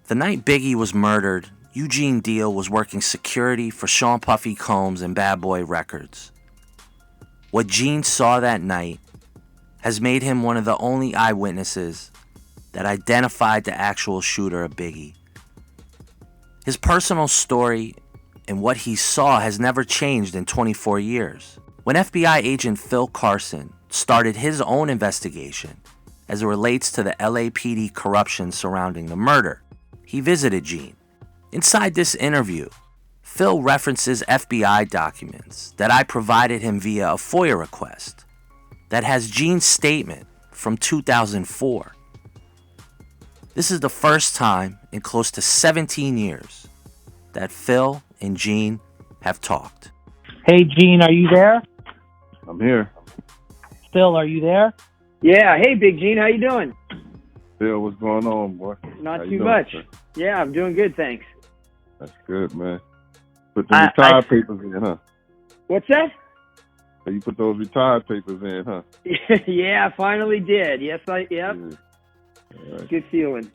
The night Biggie was murdered, Eugene Deal was working security for Sean Puffy Combs and Bad Boy Records. What Gene saw that night has made him one of the only eyewitnesses that identified the actual shooter of Biggie. His personal story and what he saw has never changed in 24 years. When FBI agent Phil Carson started his own investigation as it relates to the LAPD corruption surrounding the murder, he visited Gene. Inside this interview, Phil references FBI documents that I provided him via a FOIA request that has Gene's statement from 2004. This is the first time in close to 17 years that Phil and Gene have talked. Hey, Gene, are you there? I'm here. Phil, are you there? Yeah. Hey, Big Gene. How you doing? Phil, what's going on, boy? Not How too you doing, much. sir? Yeah, I'm doing good, thanks. That's good, man. Put the retired papers in, huh? What's that? So you put those retired papers in, huh? Yeah, I finally did. Yep. Yeah. All right. Good feeling.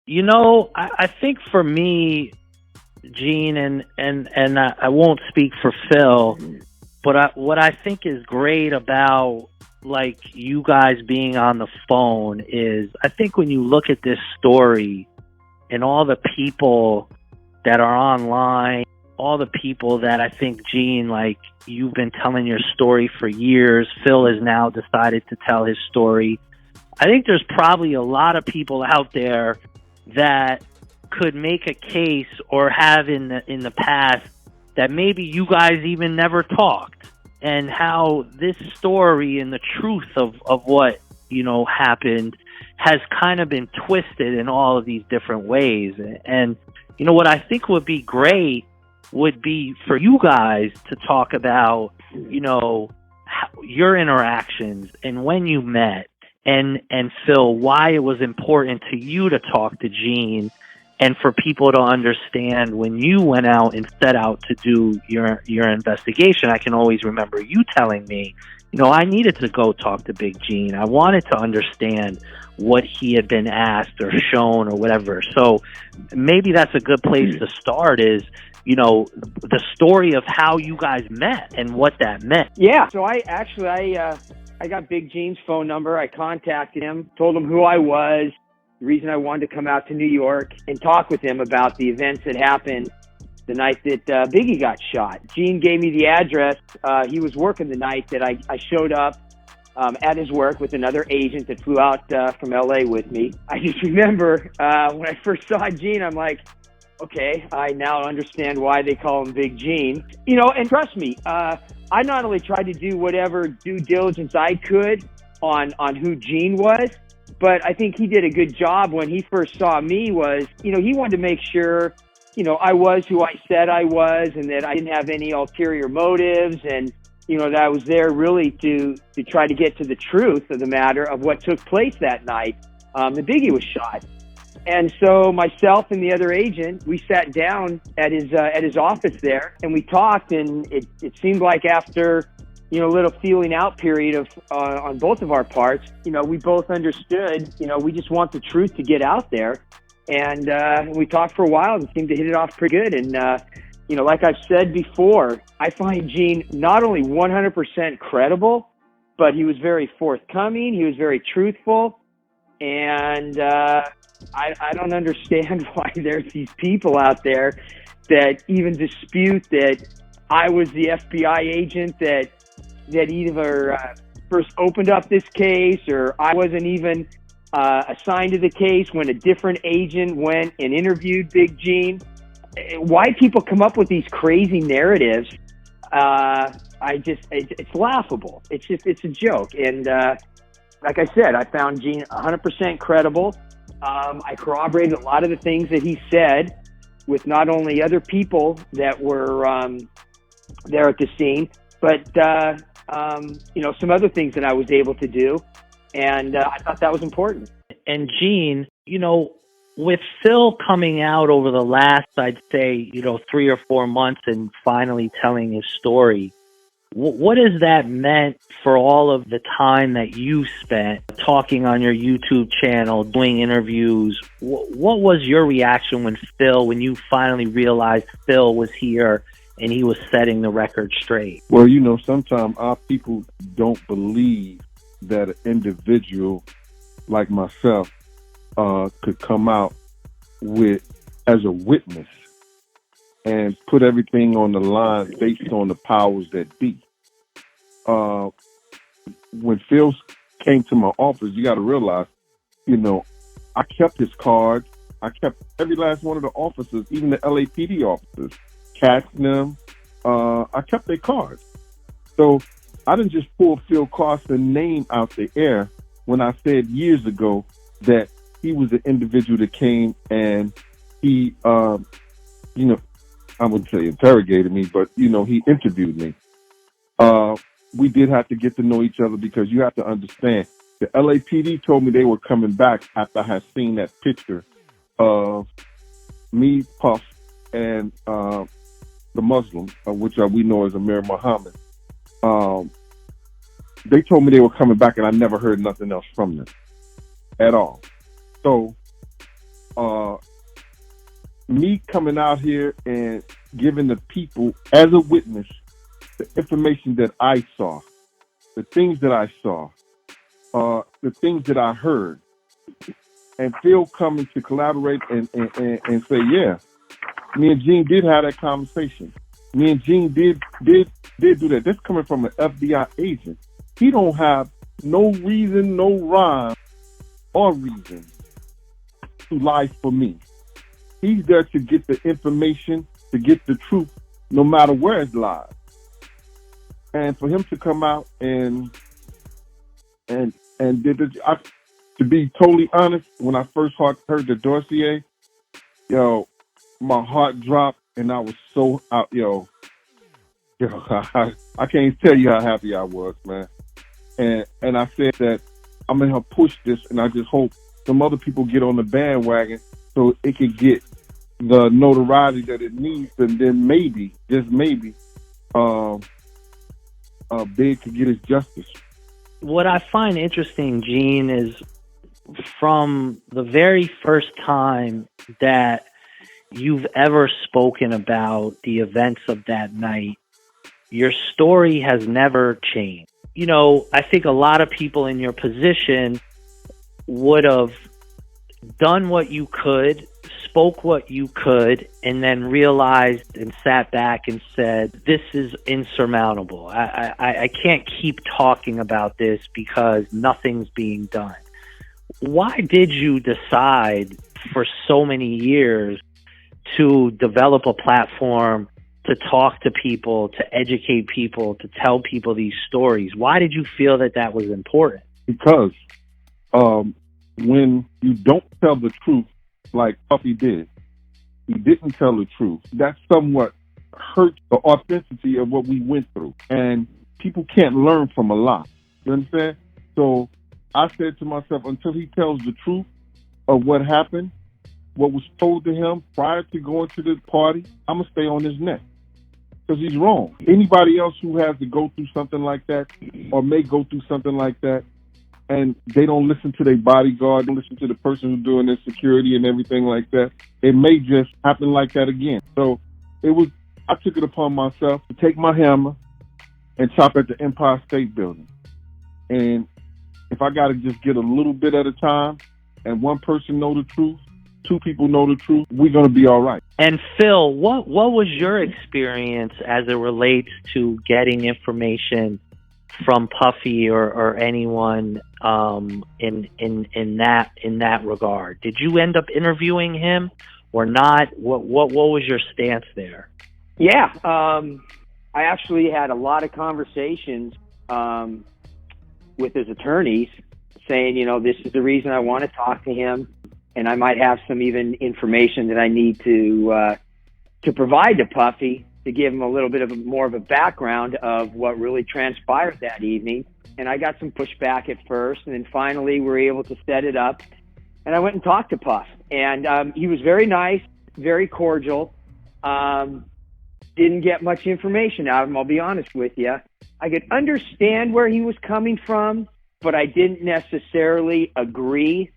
You know, I think for me, Gene, and I won't speak for Phil, but what I think is great about like you guys being on the phone is I think when you look at this story and all the people that are online, all the people that I think, Gene, like you've been telling your story for years, Phil has now decided to tell his story. I think there's probably a lot of people out there that could make a case or have in the past that maybe you guys even never talked, and how this story and the truth of what, you know, happened has kind of been twisted in all of these different ways. And, you know, what I think would be great would be for you guys to talk about, you know, your interactions and when you met, and Phil, why it was important to you to talk to Gene, and for people to understand when you went out and set out to do your investigation. I can always remember you telling me, you know, I needed to go talk to Big Gene. I wanted to understand what he had been asked or shown or whatever. So maybe that's a good place to start is, you know, the story of how you guys met and what that meant. Yeah. So I got Big Gene's phone number. I contacted him, told him who I was, the reason I wanted to come out to New York and talk with him about the events that happened the night that Biggie got shot. Gene gave me the address. He was working the night that I showed up at his work with another agent that flew out from LA with me. I just remember when I first saw Gene, I'm like, okay, I now understand why they call him Big Gene. You know, and trust me, I not only tried to do whatever due diligence I could on who Gene was, but I think he did a good job when he first saw me was, you know, he wanted to make sure, you know, I was who I said I was and that I didn't have any ulterior motives, and, you know, that I was there really to try to get to the truth of the matter of what took place that night. The Biggie was shot. And so myself and the other agent, we sat down at his office there and we talked, and it seemed like after, you know, a little feeling out period of on both of our parts, you know, we both understood, you know, we just want the truth to get out there. And we talked for a while and seemed to hit it off pretty good. And, you know, like I've said before, I find Gene not only 100% credible, but he was very forthcoming. He was very truthful. And I don't understand why there's these people out there that even dispute that I was the FBI agent that either first opened up this case, or I wasn't even assigned to the case when a different agent went and interviewed Big Gene. Why people come up with these crazy narratives, it's laughable. It's a joke. And like I said, I found Gene 100% credible. I corroborated a lot of the things that he said with not only other people that were there at the scene, but you know, some other things that I was able to do, and I thought that was important. And Gene, you know, with Phil coming out over the last, I'd say, you know, 3 or 4 months and finally telling his story, What has that meant for all of the time that you spent talking on your YouTube channel, doing interviews? What was your reaction when you finally realized Phil was here and he was setting the record straight? Well, sometimes our people don't believe that an individual like myself could come out as a witness and put everything on the line based on the powers that be. When Phil came to my office, you got to realize, I kept his cards. I kept every last one of the officers, even the LAPD officers, catching them. I kept their cards. So I didn't just pull Phil Carson's name out the air when I said years ago that he was the individual that came and he, I wouldn't say interrogated me, but, he interviewed me. We did have to get to know each other because you have to understand, the LAPD told me they were coming back after I had seen that picture of me, Puff, and the Muslim, which we know as Amir Muhammad. They told me they were coming back, and I never heard nothing else from them at all. So, me coming out here and giving the people, as a witness, the information that I saw, the things that I saw, the things that I heard, and Phil coming to collaborate and say, yeah, me and Gene did have that conversation. Me and Gene did do that. That's coming from an FBI agent. He don't have no reason, no rhyme or reason to lie for me. He's there to get the information, to get the truth, no matter where it's lies. And for him to come out and did it, to be totally honest, when I first heard the dossier, my heart dropped and I was so out, I can't tell you how happy I was, man. And I said that I'm gonna help push this, and I just hope some other people get on the bandwagon so it can get the notoriety that it needs, and then maybe, just maybe, Big could get his justice. What I find interesting, Gene, is from the very first time that you've ever spoken about the events of that night, your story has never changed. I think a lot of people in your position would have done what you could, spoke what you could, and then realized and sat back and said, this is insurmountable. I can't keep talking about this because nothing's being done. Why did you decide for so many years to develop a platform, to talk to people, to educate people, to tell people these stories? Why did you feel that was important? Because when you don't tell the truth like Puffy did, he didn't tell the truth, that somewhat hurts the authenticity of what we went through. And people can't learn from a lie. You understand? So I said to myself, until he tells the truth of what happened, what was told to him prior to going to the party, I'm going to stay on his neck. Because he's wrong. Anybody else who has to go through something like that, or may go through something like that, and they don't listen to their bodyguard, don't listen to the person who's doing their security and everything like that, it may just happen like that again. So I took it upon myself to take my hammer and chop at the Empire State Building. And if I got to just get a little bit at a time, and one person know the truth, two people know the truth, we're going to be all right. And Phil, what was your experience as it relates to getting information from Puffy or anyone in that regard? Did you end up interviewing him or not? What was your stance there? Yeah, I actually had a lot of conversations with his attorneys saying, this is the reason I want to talk to him, and I might have some even information that I need to provide to Puffy to give him a little bit of more of a background of what really transpired that evening. And I got some pushback at first, and then finally we were able to set it up. And I went and talked to Puff, and he was very nice, very cordial. Didn't get much information out of him, I'll be honest with you. understand where he was coming from, but I didn't necessarily agree,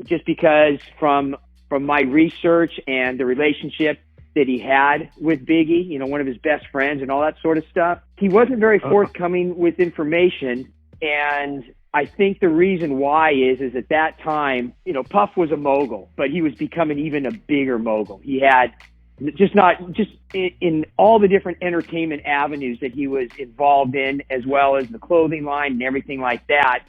just because from my research and the relationship that he had with Biggie, you know, one of his best friends and all that sort of stuff, he wasn't very forthcoming with information. And I think the reason why is at that time, you know, Puff was a mogul, but he was becoming even a bigger mogul. He had just in all the different entertainment avenues that he was involved in, as well as the clothing line and everything like that.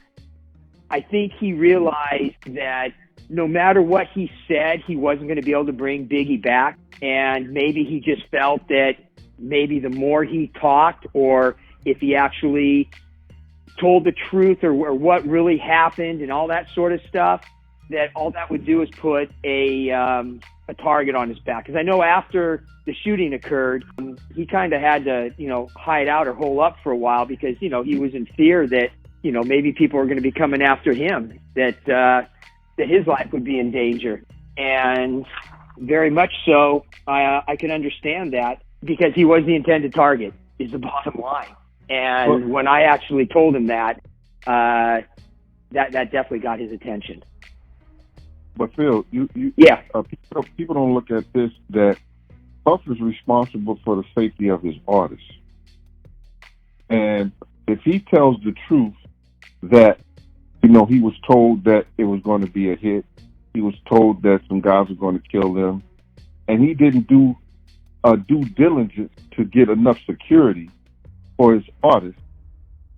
I think he realized that no matter what he said, he wasn't going to be able to bring Biggie back. And maybe he just felt that maybe the more he talked, or if he actually told the truth or what really happened and all that sort of stuff, that all that would do is put a target on his back. Because I know after the shooting occurred, he kind of had to, you know, hide out or hole up for a while, because, you know, he was in fear that, you know, maybe people were going to be coming after him, that his life would be in danger. And very much so, I can understand that, because he was the intended target, is the bottom line. And when I actually told him that definitely got his attention. But Phil, people don't look at this, that Puff is responsible for the safety of his artists. And if he tells the truth that, you know, he was told that it was going to be a hit, he was told that some guys were going to kill him, and he didn't do due diligence to get enough security for his artists,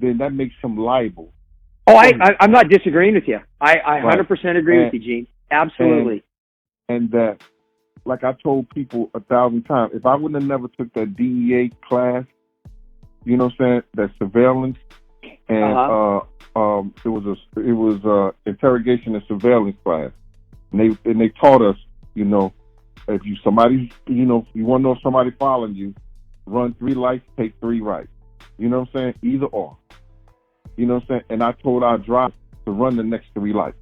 then that makes him liable. Oh, I'm not disagreeing with you. I 100% agree with you, Gene. Absolutely. And that, like I told people 1,000 times, if I wouldn't have never took that DEA class, you know what I'm saying, that surveillance, and it was interrogation and surveillance class, and they taught us, you know, if you want to know if somebody following you, run 3 lights, take 3 right. You know what I'm saying? Either or. You know what I'm saying? And I told our driver to run the next 3 lights.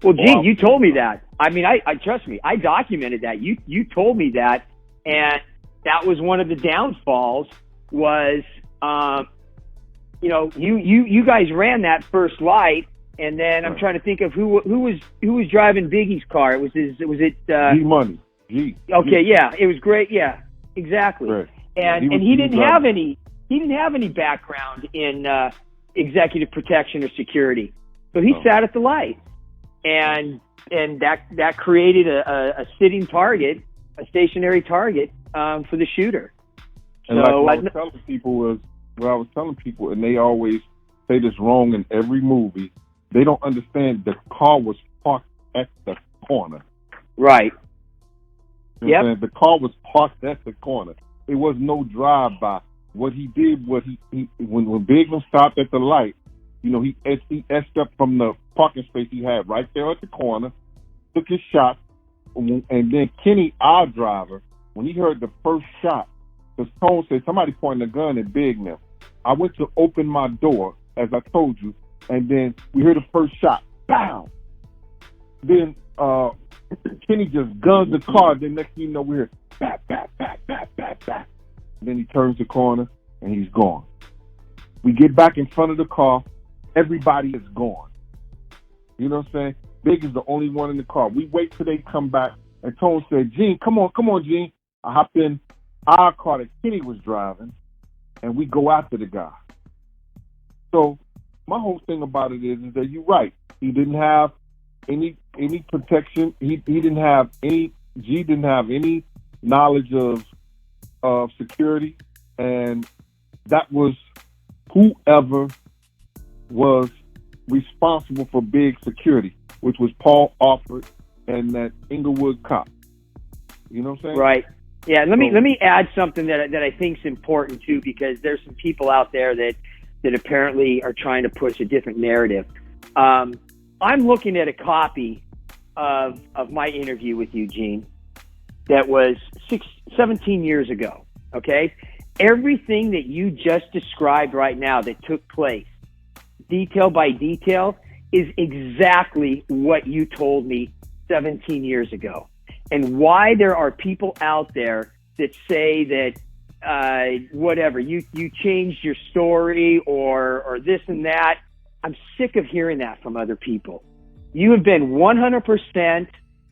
Well, Gene, you told me that. I mean, I trust me. I documented that. You told me that, and that was one of the downfalls. Was you know, you guys ran that first light, and then I'm trying to think of who was driving Biggie's car. Was it G Money? G. Okay, yeah, it was great. Yeah, exactly. Right. And he didn't have any background in executive protection or security, so he sat at the light. And that created a sitting target, a stationary target for the shooter. And so what I was telling people, and they always say this wrong in every movie, they don't understand the car was parked at the corner. Right. You know what I'm saying? The car was parked at the corner. It was no drive-by. What he did was when Biggie stopped at the light, you know, he etched up from the parking space he had right there at the corner, took his shot, and then Kenny, our driver, when he heard the first shot, the tone said somebody pointing a gun at Big now. I went to open my door, as I told you, and then we heard the first shot. Bow! Then Kenny just gunned the car. Then next thing you know, we hear bat, bat, bat, bat, bat, bat. Then he turns the corner, and he's gone. We get back in front of the car. Everybody is gone. You know what I'm saying? Big is the only one in the car. We wait till they come back, and Tone said, Gene, come on, Gene. I hopped in our car that Kenny was driving, and we go after the guy. So my whole thing about it is that you're right. He didn't have any protection. He didn't have any. G didn't have any knowledge of security, and that was whoever was responsible for Big security, which was Paul Alford and that Inglewood cop. You know what I'm saying? Right. Yeah. Let me add something that I think is important too, because there's some people out there that apparently are trying to push a different narrative. I'm looking at a copy of my interview with you, Gene, that was 17 years ago. Okay. Everything that you just described right now that took place, detail by detail, is exactly what you told me 17 years ago. And why there are people out there that say that whatever, you changed your story or this and that. I'm sick of hearing that from other people. You have been 100%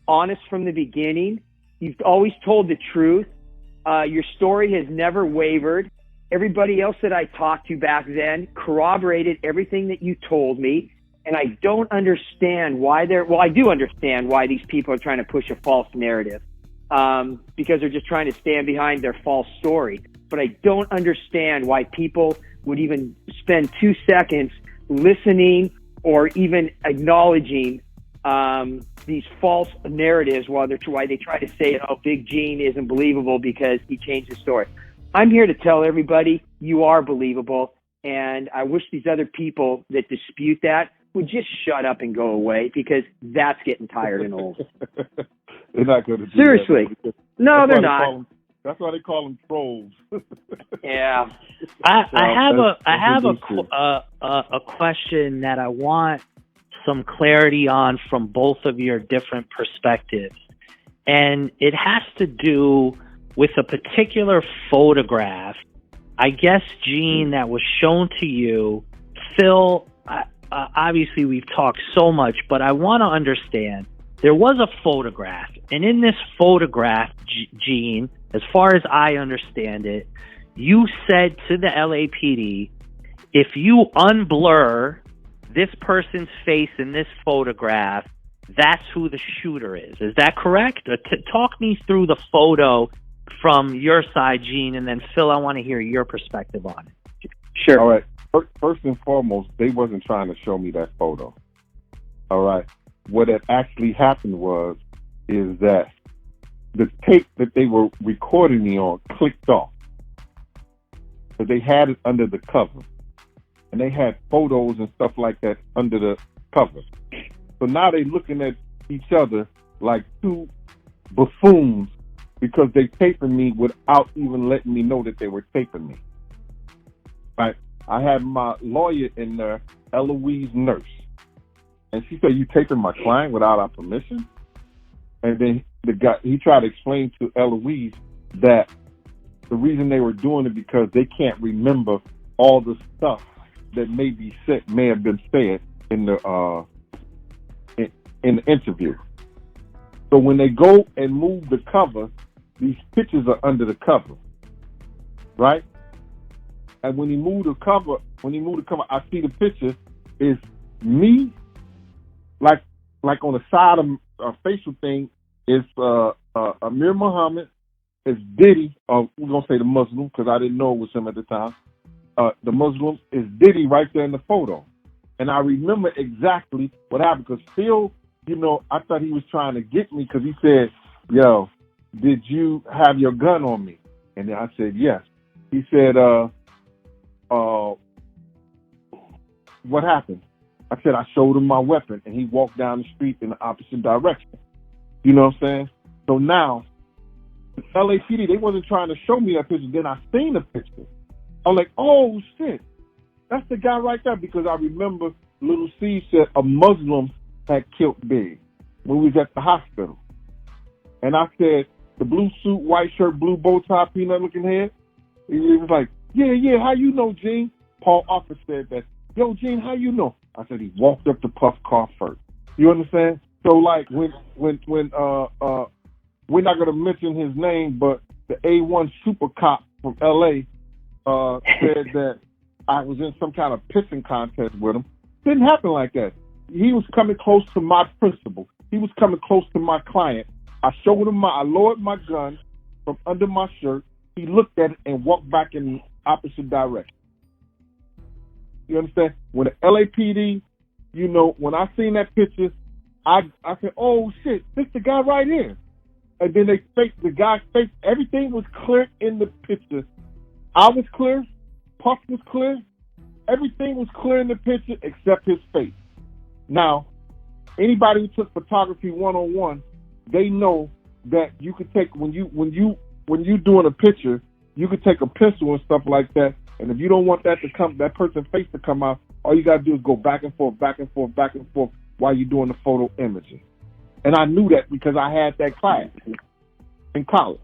honest from the beginning. You've always told the truth. Your story has never wavered. Everybody else that I talked to back then corroborated everything that you told me. And I don't understand why I do understand why these people are trying to push a false narrative, because they're just trying to stand behind their false story. But I don't understand why people would even spend 2 seconds listening or even acknowledging these false narratives why they try to say, oh, Big Gene isn't believable because he changed his story. I'm here to tell everybody you are believable, and I wish these other people that dispute that would just shut up and go away, because that's getting tired and old. They're not going to do Seriously. that. No, they're not. That's why they call them trolls. Yeah. I have a question that I want some clarity on from both of your different perspectives. And it has to do with a particular photograph, I guess, Gene, that was shown to you. Phil, obviously we've talked so much, but I want to understand. There was a photograph, and in this photograph, Gene, as far as I understand it, you said to the LAPD, if you unblur this person's face in this photograph, that's who the shooter is. Is that correct? Talk me through the photo from your side, Gene, and then Phil, I want to hear your perspective on it. Sure. All right. First and foremost, they wasn't trying to show me that photo. All right. What had actually happened is that the tape that they were recording me on clicked off. So they had it under the cover. And they had photos and stuff like that under the cover. So now they're looking at each other like two buffoons because they taping me without even letting me know that they were taping me. Right? I had my lawyer in there, Eloise Nurse. And she said, you taping my client without our permission? And then the guy, he tried to explain to Eloise that the reason they were doing it because they can't remember all the stuff that may have been said in the in the interview. So when they go and move the cover, these pictures are under the cover, right? And when he moved the cover, I see the picture is me, like on the side of a facial thing is Amir Muhammad, is Diddy, we're gonna say the Muslim because I didn't know it was him at the time. The Muslim is Diddy right there in the photo, and I remember exactly what happened because Phil, I thought he was trying to get me because he said, "Yo, did you have your gun on me?" And then I said, "Yes." He said, "What happened?" I said, "I showed him my weapon," and he walked down the street in the opposite direction. You know what I'm saying? So now, the LAPD, they wasn't trying to show me that picture. Then I seen the picture. I'm like, oh, shit. That's the guy right there. Because I remember Little C said a Muslim had killed Big when we was at the hospital. And I said, the blue suit, white shirt, blue bow tie, peanut-looking head. He was like, yeah, how you know, Gene? Paul Offer said that. Yo, Gene, how you know? I said, he walked up to Puff's car first. You understand? So, like, when we're not going to mention his name, but the A1 super cop from L.A., said that I was in some kind of pissing contest with him. Didn't happen like that. He was coming close to my principal. He was coming close to my client. I showed him I lowered my gun from under my shirt. He looked at it and walked back in the opposite direction. You understand? When the LAPD, when I seen that picture, I said, oh shit, this the guy right here. And then they faked the guy's face. Everything was clear in the picture. I was clear, Puff was clear, everything was clear in the picture except his face. Now, anybody who took photography 101, they know that you could take when you doing a picture, you could take a pencil and stuff like that, and if you don't want that person's face to come out, all you gotta do is go back and forth while you're doing the photo imaging. And I knew that because I had that class in college.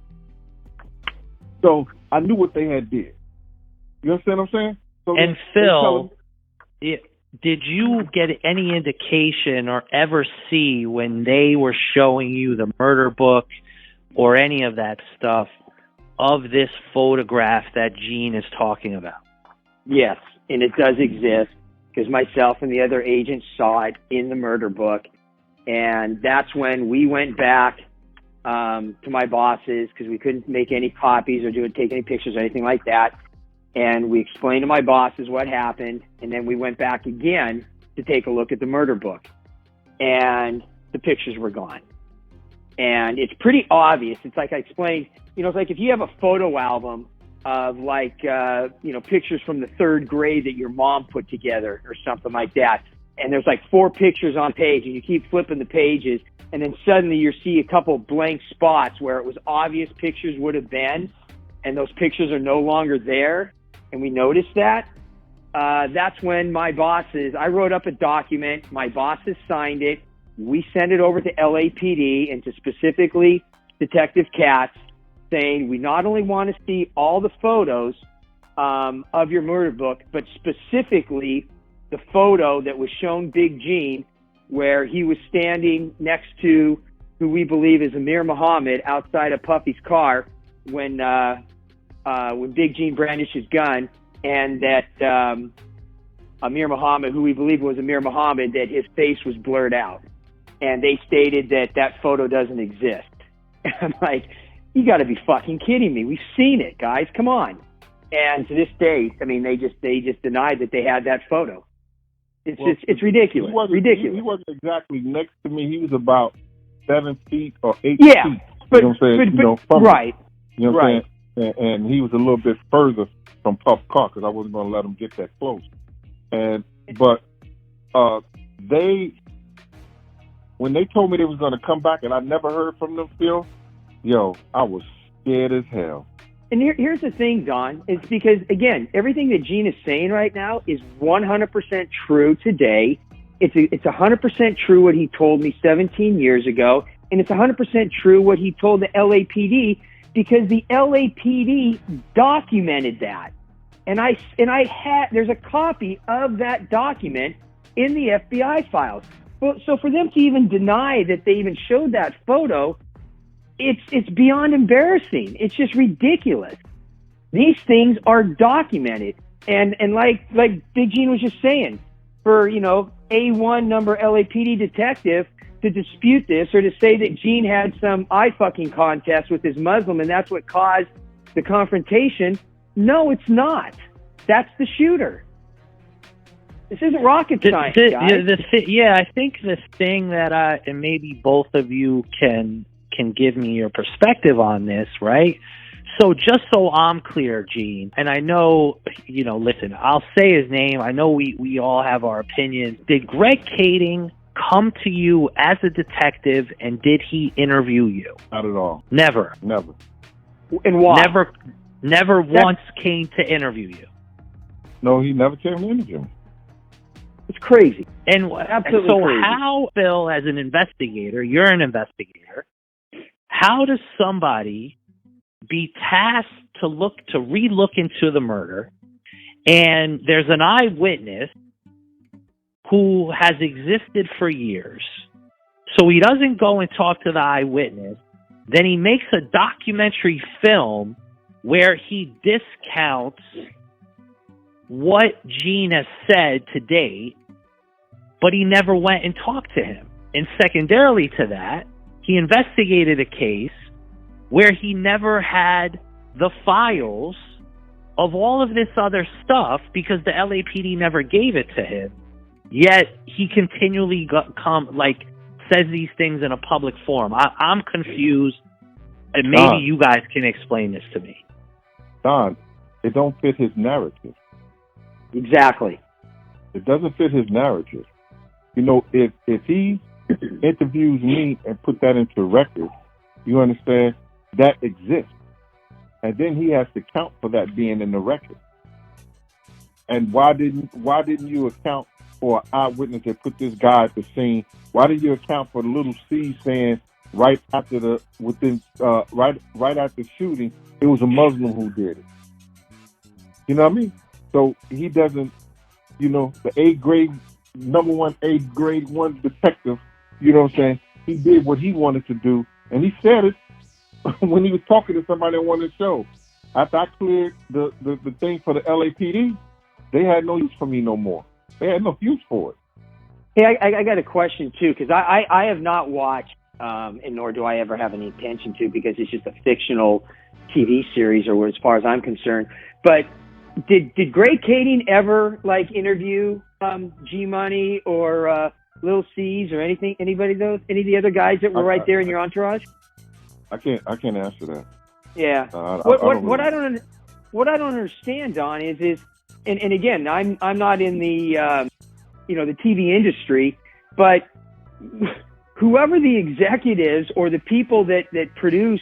So I knew what they had did. You understand what I'm saying? So and Phil, did you get any indication or ever see when they were showing you the murder book or any of that stuff of this photograph that Gene is talking about? Yes, and it does exist because myself and the other agents saw it in the murder book. And that's when we went back to my bosses because we couldn't make any copies or take any pictures or anything like that. And we explained to my bosses what happened. And then we went back again to take a look at the murder book. And the pictures were gone. And it's pretty obvious. It's like I explained, it's like if you have a photo album of pictures from the third grade that your mom put together or something like that. And there's like 4 pictures on page and you keep flipping the pages. And then suddenly you see a couple blank spots where it was obvious pictures would have been, and those pictures are no longer there. And we noticed that. That's when I wrote up a document. My bosses signed it. We sent it over to LAPD and to specifically Detective Katz, saying we not only want to see all the photos of your murder book, but specifically the photo that was shown Big Gene, where he was standing next to who we believe is Amir Muhammad outside of Puffy's car when Big Gene brandished his gun, and that Amir Muhammad, who we believe was Amir Muhammad, that his face was blurred out. And they stated that photo doesn't exist. And I'm like, you got to be fucking kidding me. We've seen it, guys. Come on. And to this day, I mean, they just denied that they had that photo. It's ridiculous. He wasn't exactly next to me. He was about 7 feet or 8 feet. But, you know what I'm saying? From right. Me. You know what I'm saying? And he was a little bit further from Puff's car because I wasn't going to let him get that close. But when they told me they was going to come back and I never heard from them, Phil, I was scared as hell. And here's the thing, Don. It's because, again, everything that Gene is saying right now is 100% true today. It's 100% true what he told me 17 years ago, and it's 100% true what he told the LAPD, because the LAPD documented that. And there's a copy of that document in the FBI files. So for them to even deny that they even showed that photo, it's beyond embarrassing. It's just ridiculous. These things are documented. And like Big Gene was just saying, for, A1 number LAPD detective to dispute this or to say that Gene had some eye fucking contest with his Muslim and that's what caused the confrontation. No, it's not. That's the shooter. This isn't rocket science, guys. I think the thing that and maybe both of you can give me your perspective on this, right? So just so I'm clear, Gene, and I know, listen, I'll say his name. I know we all have our opinions. Did Greg Kading come to you as a detective, and did he interview you? Not at all. Never? Never. And why? Never once came to interview you? No, he never came to interview me. It's crazy. And Absolutely so crazy. How, Phil, as an investigator, you're an investigator, how does somebody be tasked to re-look into the murder, and there's an eyewitness who has existed for years, so he doesn't go and talk to the eyewitness, then he makes a documentary film where he discounts what Gene has said to date, but he never went and talked to him. And secondarily to that, he investigated a case where he never had the files of all of this other stuff because the LAPD never gave it to him. Yet he continually says these things in a public forum. I'm confused, and maybe you guys can explain this to me. Don, it don't fit his narrative. Exactly. It doesn't fit his narrative. If he interviews me and put that into record, you understand, that exists. And then he has to count for that being in the record. And why didn't you account for an eyewitness that put this guy at the scene? Why did you account for the little C saying right after right after shooting, it was a Muslim who did it. You know what I mean? So he doesn't, the number one grade one detective, you know what I'm saying? He did what he wanted to do, and he said it when he was talking to somebody on one of the shows. After I cleared the thing for the LAPD, they had no use for me no more. They had no use for it. Hey, I got a question too, because I have not watched, and nor do I ever have any intention to, because it's just a fictional TV series, or as far as I'm concerned. But did Greg Kading ever interview G Money or Lil C's or anything? Any of the other guys that were right there in your entourage? I can't answer that. Yeah. What I don't understand, Don, is and again, I'm not in the the TV industry, but whoever the executives or the people that produce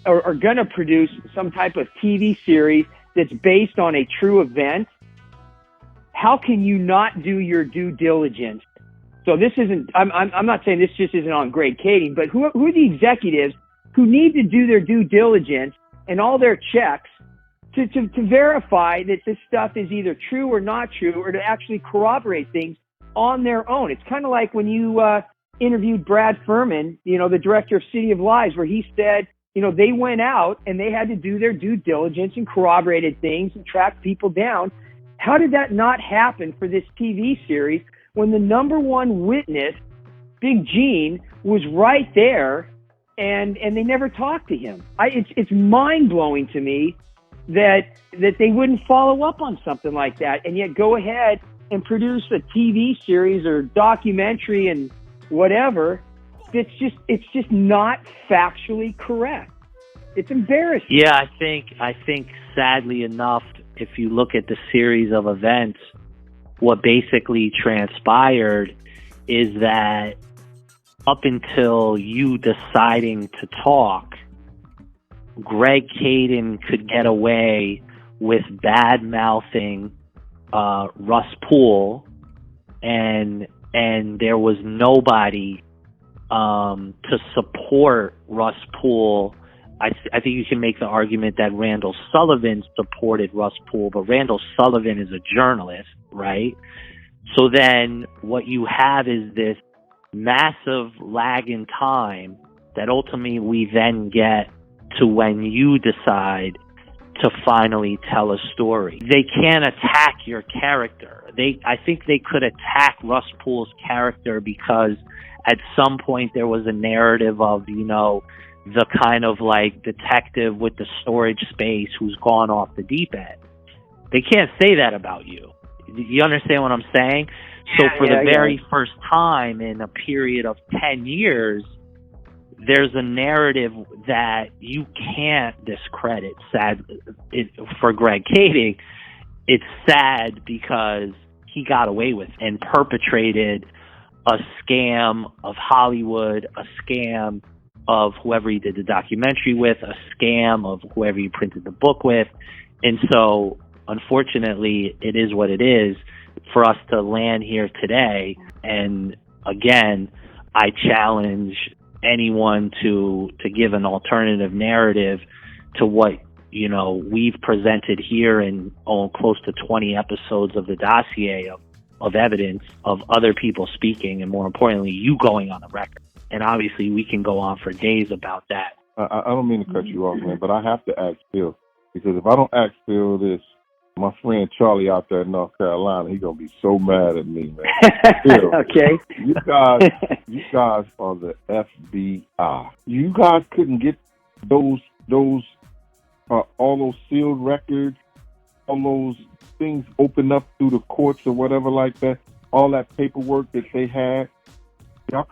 or are going to produce some type of TV series that's based on a true event, how can you not do your due diligence? So this isn't, I'm not saying this just isn't on Greg Kading, but who are the executives who need to do their due diligence and all their checks to verify that this stuff is either true or not true, or to actually corroborate things on their own? It's kind of like when you interviewed Brad Furman, the director of City of Lies, where he said, they went out and they had to do their due diligence and corroborated things and tracked people down. How did that not happen for this TV series when the number one witness, Big Gene, was right there and they never talked to him? It's mind-blowing to me that they wouldn't follow up on something like that, and yet go ahead and produce a TV series or documentary and whatever. It's just not factually correct. It's embarrassing. Yeah, I think sadly enough, if you look at the series of events, what basically transpired is that up until you deciding to talk, Greg Kading could get away with bad-mouthing Russ Poole, and there was nobody to support Russ Poole. I think you can make the argument that Randall Sullivan supported Russ Poole, but Randall Sullivan is a journalist, right? So then what you have is this massive lag in time that ultimately we then get to when you decide to finally tell a story. They can't attack your character. I think they could attack Russ Poole's character because at some point there was a narrative of, the kind of detective with the storage space who's gone off the deep end. They can't say that about you. You understand what I'm saying? So for the very first time in a period of 10 years, there's a narrative that you can't discredit. For Greg Kading, it's sad because he got away with it and perpetrated a scam of Hollywood, a scam of whoever he did the documentary with, a scam of whoever he printed the book with. And so, unfortunately, it is what it is for us to land here today. And again, I challenge anyone to give an alternative narrative to what we've presented here in close to 20 episodes of the dossier of evidence of other people speaking, and more importantly, you going on the record. And obviously, we can go on for days about that. I don't mean to cut you off, man, but I have to ask Phil, because if I don't ask Phil this, my friend Charlie out there in North Carolina, he's gonna be so mad at me, man. Phil, okay. You guys are the FBI. You guys couldn't get those all those sealed records, all those things opened up through the courts or whatever like that. All that paperwork that they had.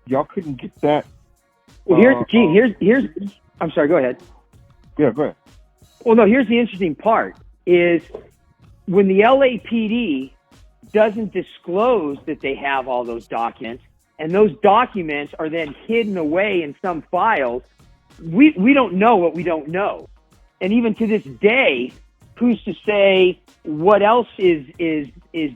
Y'all couldn't get that. Well, here's. I'm sorry. Go ahead. Yeah, go ahead. Well, no. Here's the interesting part: is when the LAPD doesn't disclose that they have all those documents, and those documents are then hidden away in some files. We don't know what we don't know, and even to this day, who's to say what else is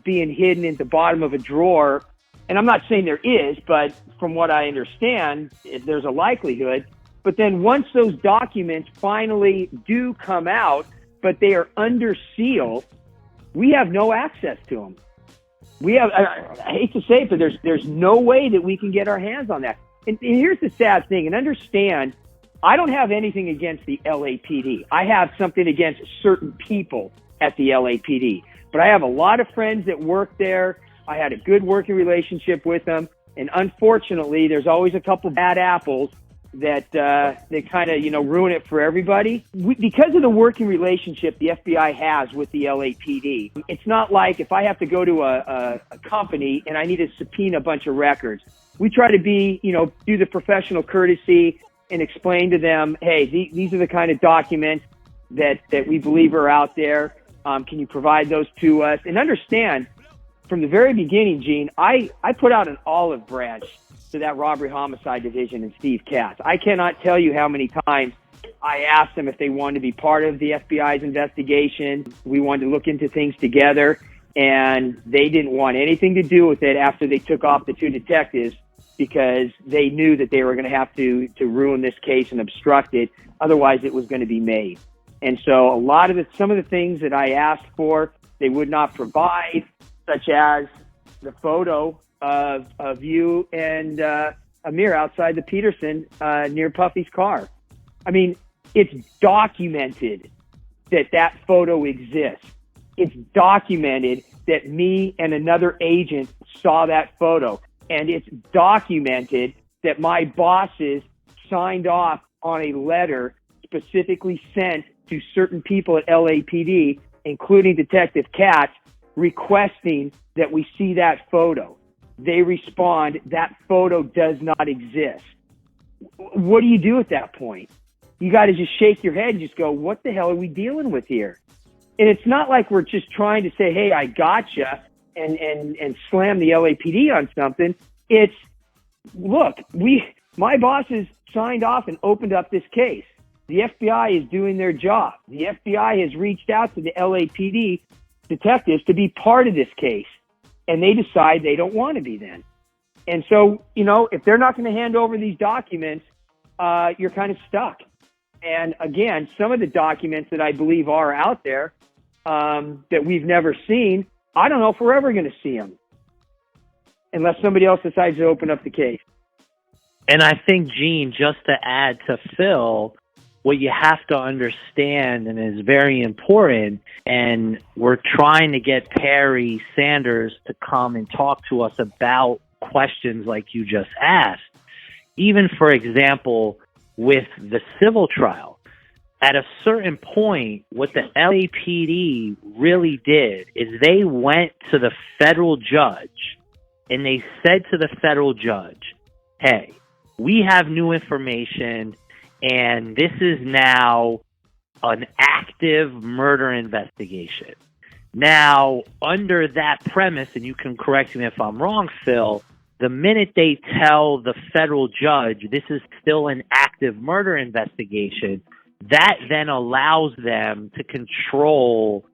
being hidden at the bottom of a drawer And I'm not saying there is, but from what I understand, there's a likelihood. But then once those documents finally do come out, but they are under seal, we have no access to them. We have, I hate to say it, but there's no way that we can get our hands on that. And here's the sad thing, and understand, I don't have anything against the LAPD. I have something against certain people at the LAPD. But I have a lot of friends that work there. I had a good working relationship with them. And unfortunately, there's always a couple bad apples that they kind of, ruin it for everybody. Because of the working relationship the FBI has with the LAPD, it's not like if I have to go to a company and I need to subpoena a bunch of records. We try to do the professional courtesy and explain to them, hey, these are the kind of documents that we believe are out there. Can you provide those to us? And understand, from the very beginning, Gene, I put out an olive branch to that robbery homicide division and Steve Katz. I cannot tell you how many times I asked them if they wanted to be part of the FBI's investigation. We wanted to look into things together, and they didn't want anything to do with it after they took off the two detectives, because they knew that they were going to have to ruin this case and obstruct it. Otherwise, it was going to be made. And so some of the things that I asked for, they would not provide, such as the photo of you and Amir outside the Peterson near Puffy's car. I mean, it's documented that photo exists. It's documented that me and another agent saw that photo. And it's documented that my bosses signed off on a letter specifically sent to certain people at LAPD, including Detective Katz, requesting that we see that photo. They respond, that photo does not exist. What do you do at that point? You got to just shake your head and just go, what the hell are we dealing with here? And it's not like we're just trying to say, hey, I gotcha, and slam the LAPD on something. It's, look, my bosses signed off and opened up this case. The FBI is doing their job. The FBI has reached out to the LAPD detectives to be part of this case, and they decide they don't want to be then. And so, if they're not going to hand over these documents, you're kind of stuck. And again, some of the documents that I believe are out there that we've never seen, I don't know if we're ever going to see them unless somebody else decides to open up the case. And I think, Gene, just to add to Phil, what you have to understand, and is very important, and we're trying to get Perry Sanders to come and talk to us about questions like you just asked. Even, for example, with the civil trial, at a certain point, what the LAPD really did is they went to the federal judge and they said to the federal judge, hey, we have new information, and this is now an active murder investigation. Now, under that premise, and you can correct me if I'm wrong, Phil, the minute they tell the federal judge this is still an active murder investigation, that then allows them to control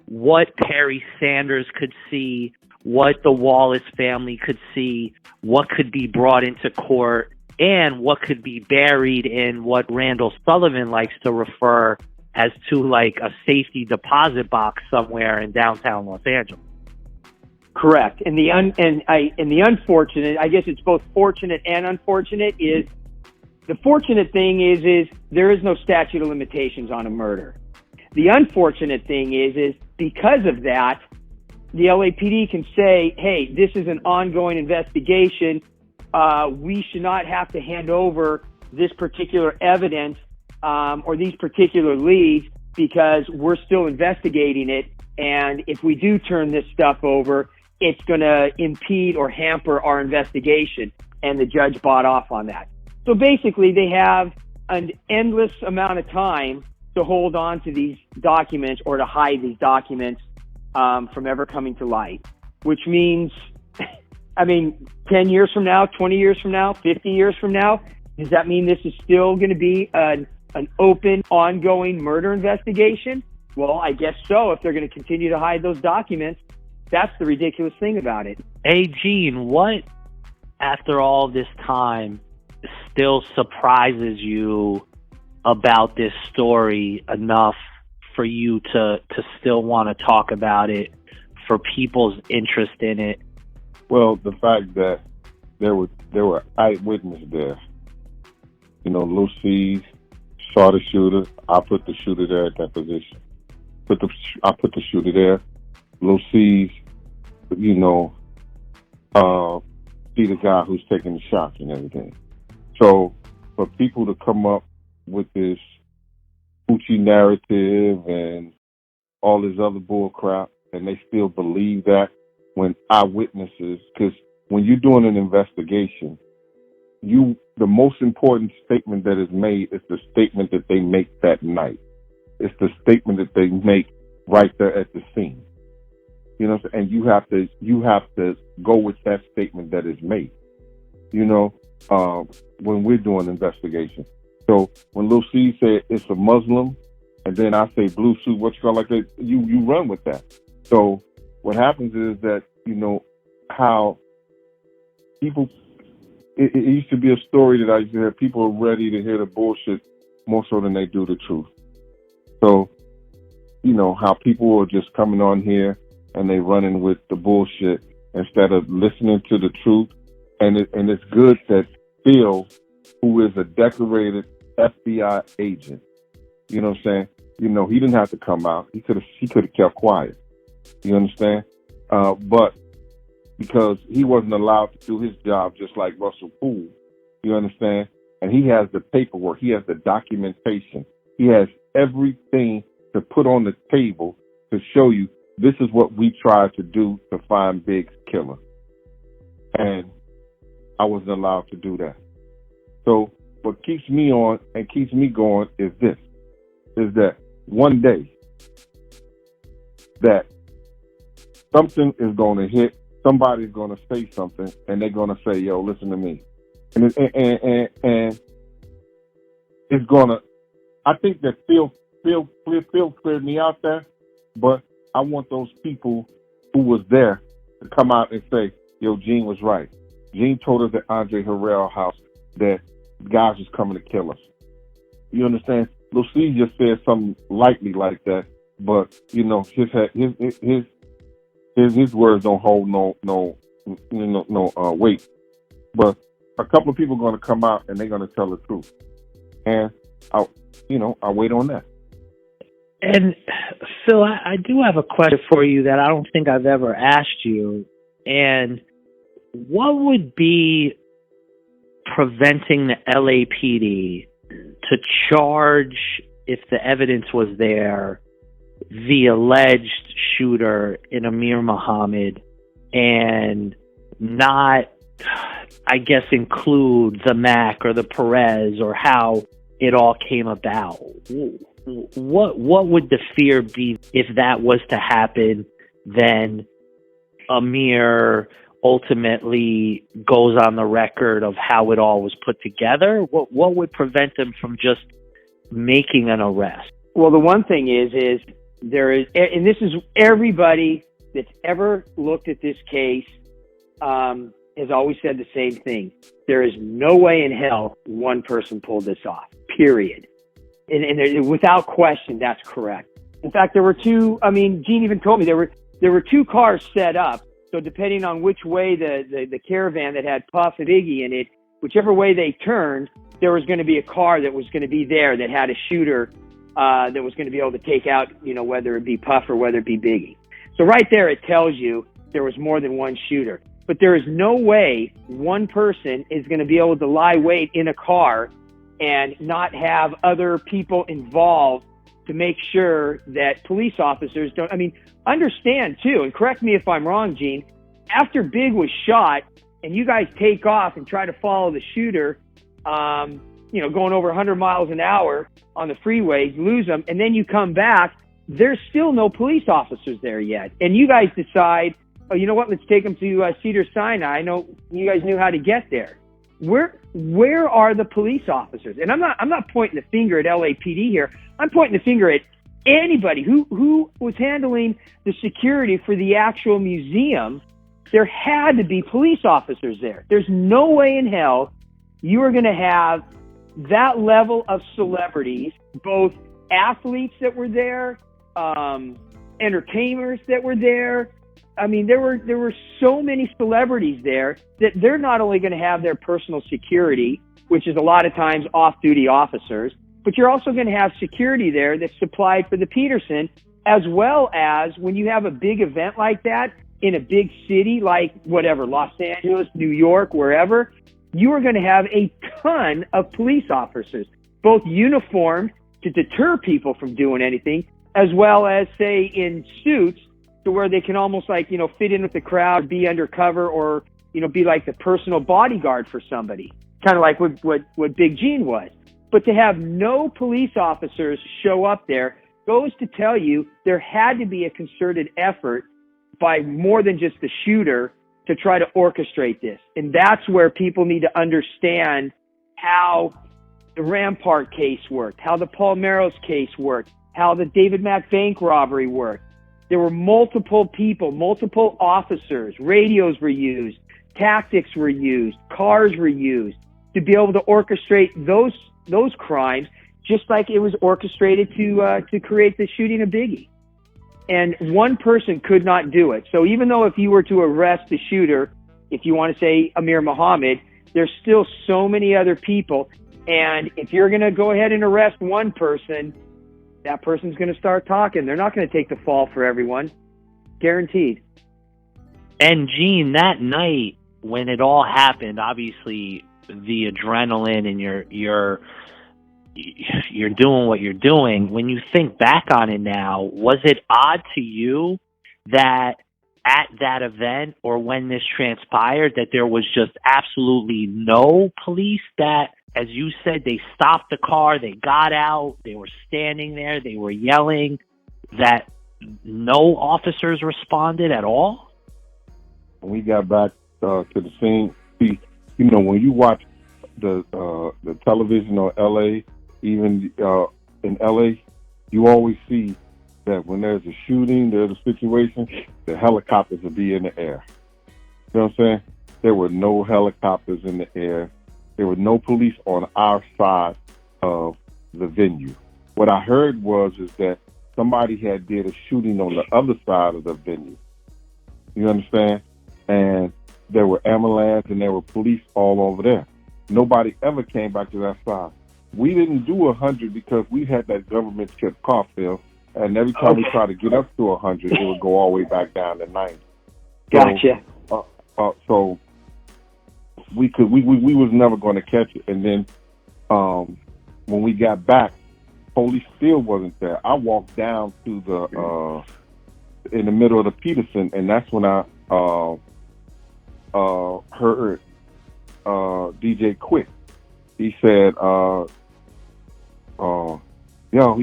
what Perry Sanders could see, what the Wallace family could see, what could be brought into court, and what could be buried in what Randall Sullivan likes to refer as to like a safety deposit box somewhere in downtown Los Angeles. Correct. And the unfortunate, I guess it's both fortunate and unfortunate, is the fortunate thing is there is no statute of limitations on a murder. The unfortunate thing is because of that, the LAPD can say, hey, this is an ongoing investigation. We should not have to hand over this particular evidence or these particular leads because we're still investigating it. And if we do turn this stuff over, it's going to impede or hamper our investigation. And the judge bought off on that. So basically, they have an endless amount of time to hold on to these documents or to hide these documents from ever coming to light, which means, 10 years from now, 20 years from now, 50 years from now, does that mean this is still going to be an open, ongoing murder investigation? Well, I guess so, if they're going to continue to hide those documents. That's the ridiculous thing about it. Hey, Gene, what, after all this time, still surprises you about this story enough for you to still want to talk about it, for people's interest in it? Well, the fact that there were eyewitnesses there. You know, Lucy's saw the shooter. I put the shooter there at that position. I put the shooter there. Lucy's, you know, see the guy who's taking the shots and everything. So for people to come up with this Gucci narrative and all this other bull crap, and they still believe that, when eyewitnesses, because when you're doing an investigation, the most important statement that is made is the statement that they make that night. It's the statement that they make right there at the scene. You know, and you have to go with that statement that is made. You know, when we're doing investigation. So when Lucy said it's a Muslim, and then I say blue suit, what you call like that, you run with that. So what happens is that, you know, how people, it used to be a story that I used to hear, people are ready to hear the bullshit more so than they do the truth. So, you know, how people are just coming on here and they running with the bullshit instead of listening to the truth. And it's good that Phil, who is a decorated FBI agent, you know what I'm saying? You know, he didn't have to come out. He could have kept quiet. You understand? But because he wasn't allowed to do his job just like Russell Poole, you understand? And he has the paperwork. He has the documentation. He has everything to put on the table to show you this is what we tried to do to find Big's killer. And I wasn't allowed to do that. So what keeps me on and keeps me going is that one day that something is going to hit, somebody's going to say something, and they're going to say, yo, listen to me. And it's going to, I think that Phil cleared me out there, but I want those people who was there to come out and say, yo, Gene was right. Gene told us at Andre Harrell house that guys was coming to kill us. You understand? Lucy just said something lightly like that, but you know, his words don't hold no weight. But a couple of people are going to come out and they're going to tell the truth, and I'll wait on that. And Phil, I do have a question for you that I don't think I've ever asked you. And what would be preventing the LAPD to charge, if the evidence was there, the alleged shooter in Amir Muhammad, and not, I guess, include the Mac or the Perez or how it all came about? What would the fear be if that was to happen? Then Amir ultimately goes on the record of how it all was put together. What would prevent them from just making an arrest? Well, the one thing is there is, and this is everybody that's ever looked at this case has always said the same thing. There is no way in hell one person pulled this off, period. And without question, that's correct. In fact, there were two, I mean, Gene even told me there were two cars set up. So depending on which way the caravan that had Puff and Biggie in it, whichever way they turned, there was going to be a car that was going to be there that had a shooter that was going to be able to take out, you know, whether it be Puff or whether it be Biggie. So right there, it tells you there was more than one shooter. But there is no way one person is going to be able to lie wait in a car and not have other people involved to make sure that police officers don't, I mean, understand too, and correct me if I'm wrong, Gene, after Big was shot and you guys take off and try to follow the shooter, you know, going over 100 miles an hour on the freeways, lose them, and then you come back, there's still no police officers there yet. And you guys decide, oh, you know what, let's take them to Cedars-Sinai. I know you guys knew how to get there. Where are the police officers? And I'm not pointing the finger at LAPD here. I'm pointing the finger at anybody who was handling the security for the actual museum, there had to be police officers there. There's no way in hell you are going to have that level of celebrities, both athletes that were there, entertainers that were there. I mean, there were so many celebrities there that they're not only going to have their personal security, which is a lot of times off-duty officers, but you're also going to have security there that's supplied for the Peterson, as well as when you have a big event like that in a big city like whatever, Los Angeles, New York, wherever, you are going to have a ton of police officers, both uniformed to deter people from doing anything, as well as, say, in suits to where they can almost like, fit in with the crowd, be undercover, or, be like the personal bodyguard for somebody, kind of like what Big Gene was. But to have no police officers show up there goes to tell you there had to be a concerted effort by more than just the shooter to try to orchestrate this. And that's where people need to understand how the Rampart case worked, how the Paul Merrill's case worked, how the David Mack bank robbery worked. There were multiple people, multiple officers, radios were used, tactics were used, cars were used to be able to orchestrate those crimes, just like it was orchestrated to create the shooting of Biggie. And one person could not do it. So even though if you were to arrest the shooter, if you want to say Amir Muhammad, there's still so many other people. And if you're going to go ahead and arrest one person, that person's going to start talking. They're not going to take the fall for everyone. Guaranteed. And Gene, that night when it all happened, obviously the adrenaline and you're doing what you're doing. When you think back on it now, was it odd to you that at that event or when this transpired that there was just absolutely no police, that, as you said, they stopped the car, they got out, they were standing there, they were yelling, that no officers responded at all? When we got back to the scene, see, when you watch the television on LA, even in LA, you always see that when there's a shooting, there's a situation, the helicopters will be in the air. You know what I'm saying? There were no helicopters in the air. There were no police on our side of the venue. What I heard is that somebody had did a shooting on the other side of the venue. You understand? And there were ambulance and there were police all over there. Nobody ever came back to that side. We didn't do 100 because we had that government chip car fill, and every time we tried to get up to 100, it would go all the way back down to 90. Gotcha. So we was never going to catch it. And then when we got back, police still wasn't there. I walked down to the in the middle of the Peterson, and that's when I heard DJ Quick. He said, he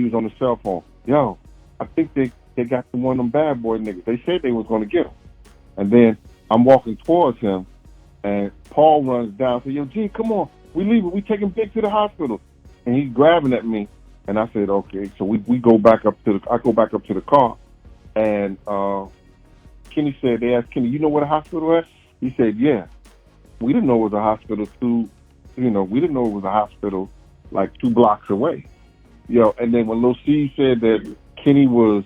was on the cell phone. Yo, I think they got one of them bad boy niggas. They said they was going to get him. And then I'm walking towards him, and Paul runs down and says, yo, G, come on. We leaving. We taking Big to the hospital. And he's grabbing at me. And I said, okay. So we go back up to I go back up to the car. And Kenny said, they asked Kenny, you know where the hospital is? He said, yeah. We didn't know it was a hospital we didn't know it was a hospital like 2 blocks away. And then when Lil C said that Kenny was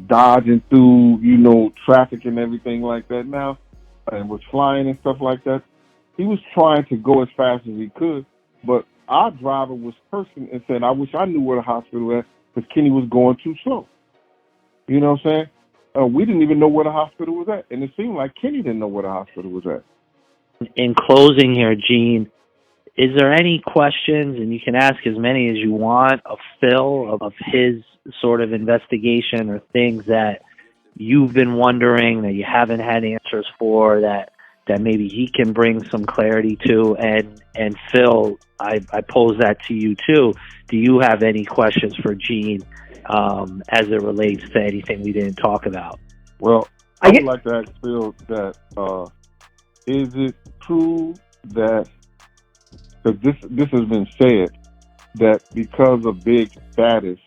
dodging through, traffic and everything like that now, and was flying and stuff like that, he was trying to go as fast as he could, but our driver was cursing and said, I wish I knew where the hospital was because Kenny was going too slow. You know what I'm saying? We didn't even know where the hospital was at, and it seemed like Kenny didn't know where the hospital was at. In closing here, Gene, is there any questions, and you can ask as many as you want, of Phil, of his sort of investigation, or things that you've been wondering that you haven't had answers for, that maybe he can bring some clarity to? And Phil, I pose that to you too. Do you have any questions for Gene as it relates to anything we didn't talk about? Well, I would like to ask Phil that, is it true that, because this has been said, that because of Big's status,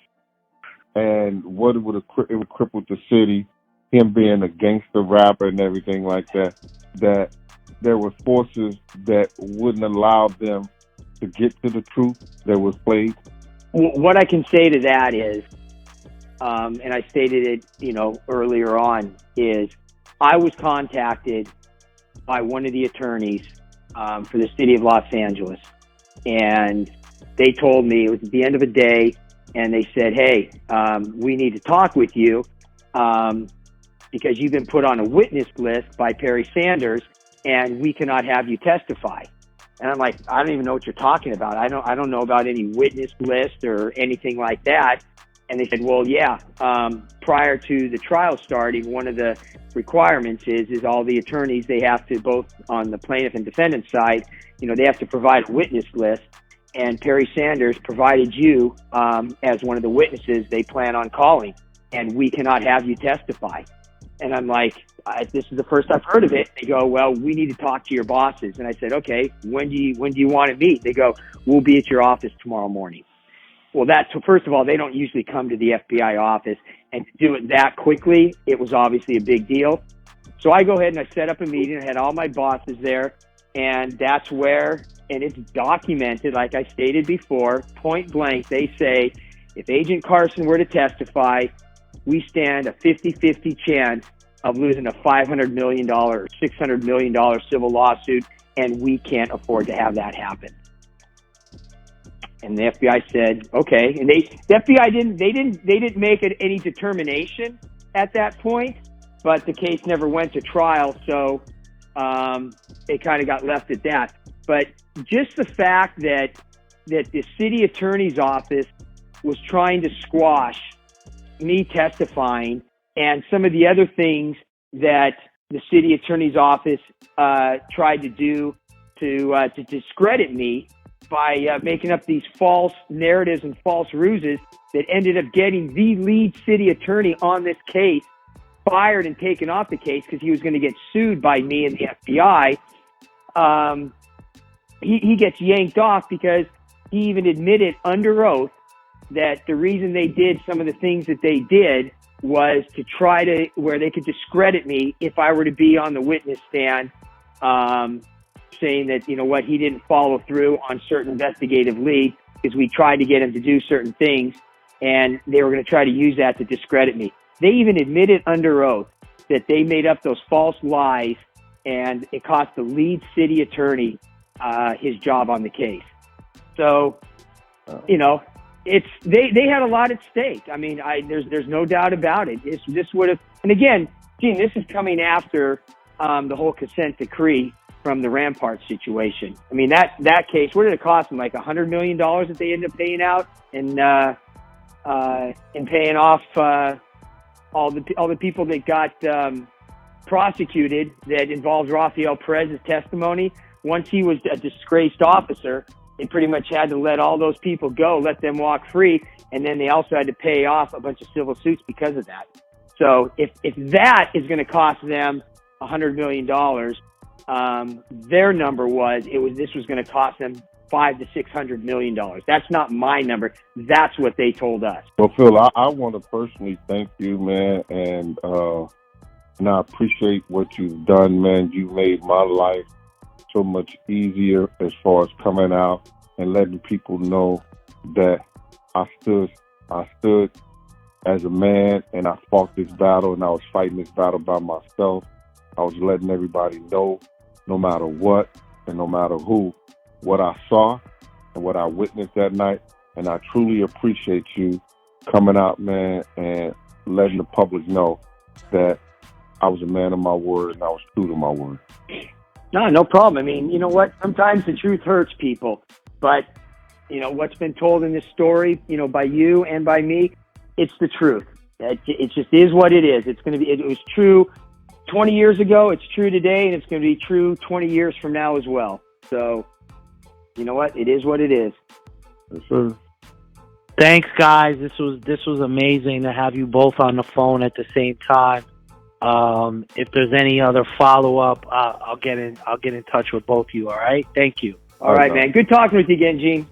and what it would cripple the city, him being a gangster rapper and everything like that, that there were forces that wouldn't allow them to get to the truth that was played? What I can say to that is, and I stated it, earlier on, is I was contacted by one of the attorneys for the city of Los Angeles, and they told me it was at the end of a day, and they said, "Hey, we need to talk with you because you've been put on a witness list by Perry Sanders, and we cannot have you testify." And I'm like, I don't even know what you're talking about. I don't know about any witness list or anything like that. And they said, well, yeah, prior to the trial starting, one of the requirements is all the attorneys, they have to, both on the plaintiff and defendant side, they have to provide a witness list. And Perry Sanders provided you as one of the witnesses they plan on calling, and we cannot have you testify. And I'm like, this is the first I've heard of it. They go, well, we need to talk to your bosses. And I said, okay, when do you want to meet? They go, we'll be at your office tomorrow morning. Well, first of all, they don't usually come to the FBI office, and to do it that quickly, it was obviously a big deal. So I go ahead and I set up a meeting. I had all my bosses there, and that's where, and it's documented, like I stated before, point blank, they say, if Agent Carson were to testify, we stand a 50-50 chance of losing a $500 million or $600 million civil lawsuit, and we can't afford to have that happen. And the FBI said, okay. And the FBI didn't make any determination at that point, but the case never went to trial, so it kind of got left at that. But just the fact that the city attorney's office was trying to squash me testifying and some of the other things that the city attorney's office tried to do to discredit me by making up these false narratives and false ruses that ended up getting the lead city attorney on this case fired and taken off the case because he was going to get sued by me and the FBI. He gets yanked off because he even admitted under oath that the reason they did some of the things that they did was to try to, where they could discredit me if I were to be on the witness stand, saying that, he didn't follow through on certain investigative leads because we tried to get him to do certain things, and they were going to try to use that to discredit me. They even admitted under oath that they made up those false lies, and it cost the lead city attorney his job on the case. So, they had a lot at stake. I mean, there's no doubt about it. This would have, and again, Gene, this is coming after the whole consent decree from the Rampart situation. I mean, that case, what did it cost them? Like $100 million that they ended up paying out and paying off all the people that got prosecuted that involved Rafael Perez's testimony. Once he was a disgraced officer, they pretty much had to let all those people go, let them walk free, and then they also had to pay off a bunch of civil suits because of that. So if that is going to cost them $100 million, their number this was going to cost them $500 to $600 million. That's not my number. That's what they told us. Well, Phil, I want to personally thank you, man, and I appreciate what you've done, man. You made my life so much easier as far as coming out and letting people know that I stood as a man, and I fought this battle, and I was fighting this battle by myself. I was letting everybody know, no matter what and no matter who, what I saw and what I witnessed that night. And I truly appreciate you coming out, man, and letting the public know that I was a man of my word and I was true to my word. No problem. I mean, you know what? Sometimes the truth hurts people, but what's been told in this story, by you and by me, it's the truth. It just is what it is. It's going to be. It was true 20 years ago. It's true today, and it's going to be true 20 years from now as well. So, you know what? It is what it is. Yes, sir. Thanks, guys. This was amazing to have you both on the phone at the same time. If there's any other follow-up, I'll get in touch with both of you. All right. Thank you. All right, man. Good talking with you again, Gene.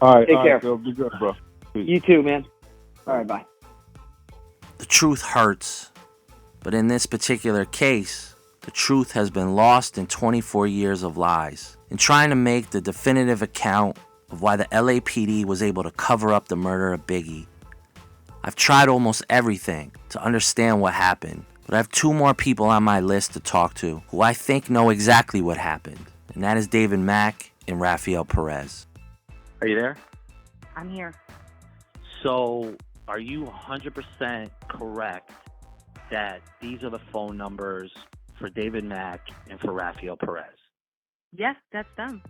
All right. Take care. Phil. Be good, bro. Peace. You too, man. All right. Bye. The truth hurts, but in this particular case, the truth has been lost in 24 years of lies. In trying to make the definitive account of why the LAPD was able to cover up the murder of Biggie, I've tried almost everything to understand what happened, but I have two more people on my list to talk to who I think know exactly what happened, and that is David Mack and Rafael Perez. Are you there? I'm here. So, are you 100% correct that these are the phone numbers for David Mack and for Rafael Perez? Yes, that's them.